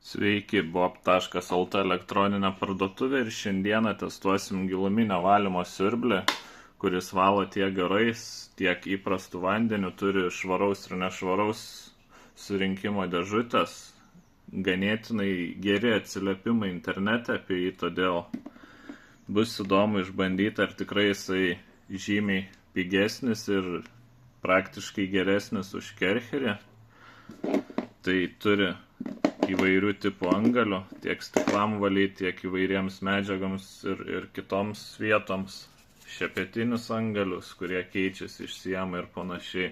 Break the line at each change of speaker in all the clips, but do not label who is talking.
Sveiki, bob.lt elektroninė parduotuvė ir šiandieną testuosim giluminio valymo siurblį, kuris valo tiek garais, tiek įprastų vandeniu, turi švaraus ir nešvaraus surinkimo dėžutės. Ganėtinai geri atsiliepimai internete apie jį, todėl bus įdomu išbandyti, ar tikrai jisai žymiai pigesnis ir praktiškai geresnis už Kercherį. Tai turi įvairių tipų angalių, tiek stiklam valyti, tiek įvairiems medžiagoms ir kitoms vietoms, šepetinius angalius, kurie keičiasi iš sienų ir panašiai.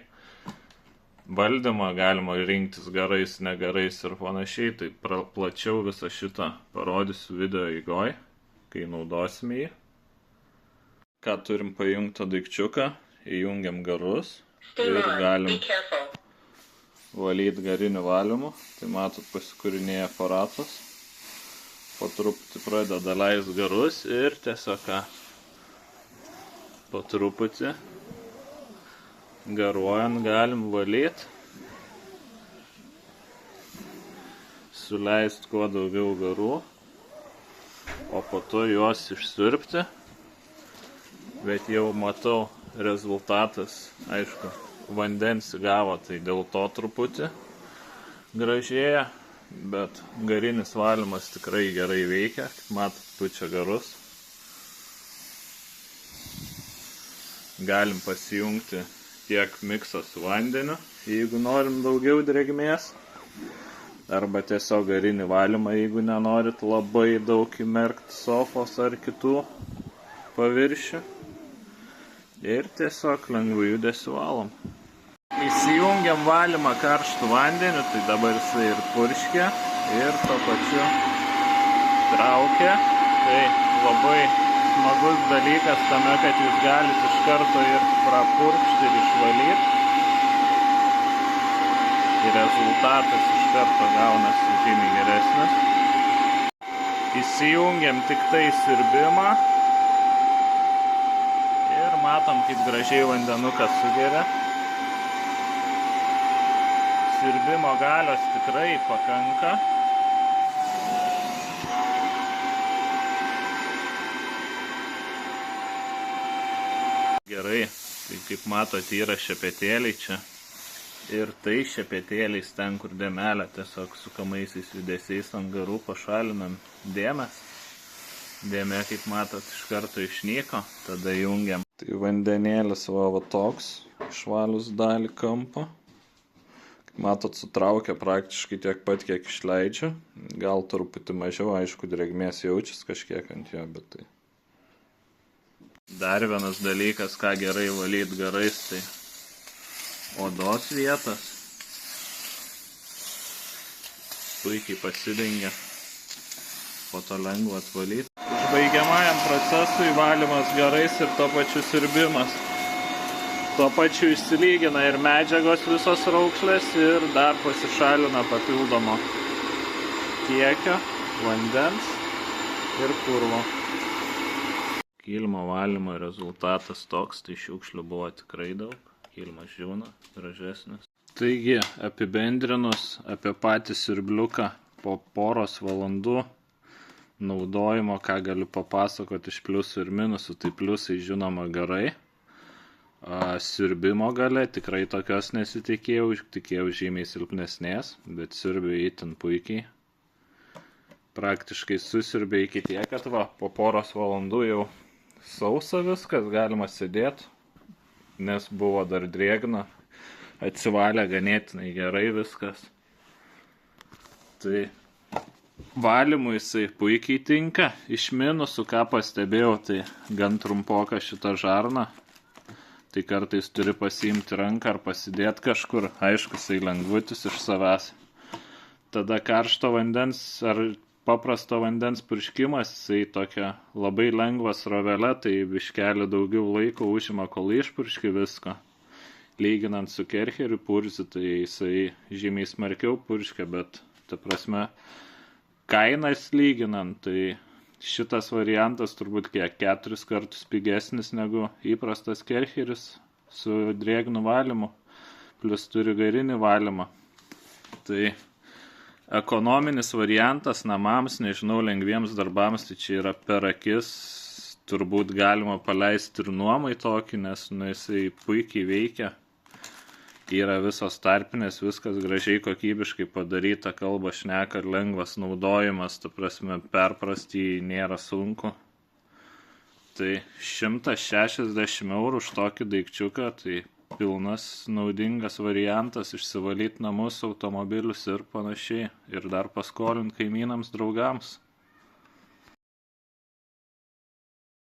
Valdymą galima rinktis garais, negarais ir panašiai, tai plačiau visą šitą parodysiu video eigoj, kai naudosime jį. Ką turim pajungtą daikčiuką, įjungiam garus ir galim valyti gariniu valymu. Tai matot, pasikūrinėja aparatas, po truputį pradeda leist garus ir tiesiog po truputį garuojant galim valyti, suleist kuo daugiau garų, o po to juos išsiurbti. Bet jau matau, rezultatas, aišku, vandens įgavo, tai dėl to truputį gražėja, bet garinis valymas tikrai gerai veikia, kaip matot, pučia garus. Galim pasijungti tiek miksą su vandeniu, jeigu norim daugiau drėgmės, arba tiesiog garinį valymą, jeigu nenorit labai daug įmerkti sofos ar kitų paviršių. Ir tiesiog lengvai judesiu valom. Įsijungiam valymą karštų vandeniu, tai dabar jisai ir purškia, ir tuo pačiu traukia. Tai labai smagus dalykas tame, kad jūs galite iš karto ir prapurkšti ir išvalyti. Ir rezultatas iš karto gaunasi žymiai geresnis. Įsijungiam tik tai siurbimą. Ir matom, kaip gražiai vandenukas sugeria. Siurbimo galios tikrai pakanka. Gerai, tai kaip matot, yra šepetėliai čia. Ir tai šepetėliais ten, kur dėmelė, tiesiog sukamaisiais judesiais ant garų pašalinam dėmes. Dėmė, kaip matot, iš karto išnyko, tada jungiam. Tai vandenėlis va toks, išvalius dalį kampo. Kaip matot, sutraukia praktiškai tiek pat, kiek išleidžia. Gal truputį mažiau, aišku, drėgmės jaučiasi kažkiek ant jo, bet tai. Dar vienas dalykas, ką gerai valyti garais, tai odos vietas. Puikiai pasidengia, po to lengva atvalyti. Užbaigiamajam procesui valymas garais ir tuo pačiu siurbimas. Tuo pačiu išsilygina ir medžiagos visos raukšlės ir dar pasišalina papildomo kiekio vandens ir purvo. Kilimo valymo rezultatas toks, tai šiukšlių buvo tikrai daug. Kilimas džiūna, gražesnis. Taigi, apibendrinus apie patį siurbliuką po poros valandų naudojimo, ką galiu papasakoti iš pliusų ir minusų, tai pliusai žinoma garai. Siurbimo gale tikrai tokios nesitikėjau, tikėjau žymiai silpnesnės, bet siurbiu itin puikiai. Praktiškai susiurbė iki tiek, kad po poros valandų jau sausa viskas, galima sėdėti, nes buvo dar drėgna, atsivalė ganėtinai gerai viskas. Tai valymui jisai puikiai tinka. Iš minusų, ką pastebėjau, tai gan trumpoka šita žarna. Tai kartais turi pasiimti ranką ar pasidėti kažkur. Aišku, jisai lengvutis iš savęs. Tada karšto vandens ar paprasto vandens purškimas, jisai tokia labai lengva srovelė, tai biškelį daugiau laiko užima, kol išpurški viską. Lyginant su Kercheriu purzi, tai jisai žymiai smarkiau purškia, bet ta prasme, kainas lyginant, tai šitas variantas turbūt 4 kartus pigesnis negu įprastas Kercheris su drėgnu valymu, plus turi garinį valymą. Tai Ekonominis variantas namams, nežinau, lengviems darbams, tai čia yra per akis, turbūt galima paleisti ir nuomai tokį, nes jisai puikiai veikia. Yra visos tarpinės, viskas gražiai kokybiškai padaryta, kalba šneka ir lengvas naudojimas, ta prasme perprasti jį nėra sunku. Tai 160 eurų už tokį daikčiuką, tai pilnas naudingas variantas išsivalyti namus, automobilius ir panašiai. Ir dar paskolint kaimynams, draugams.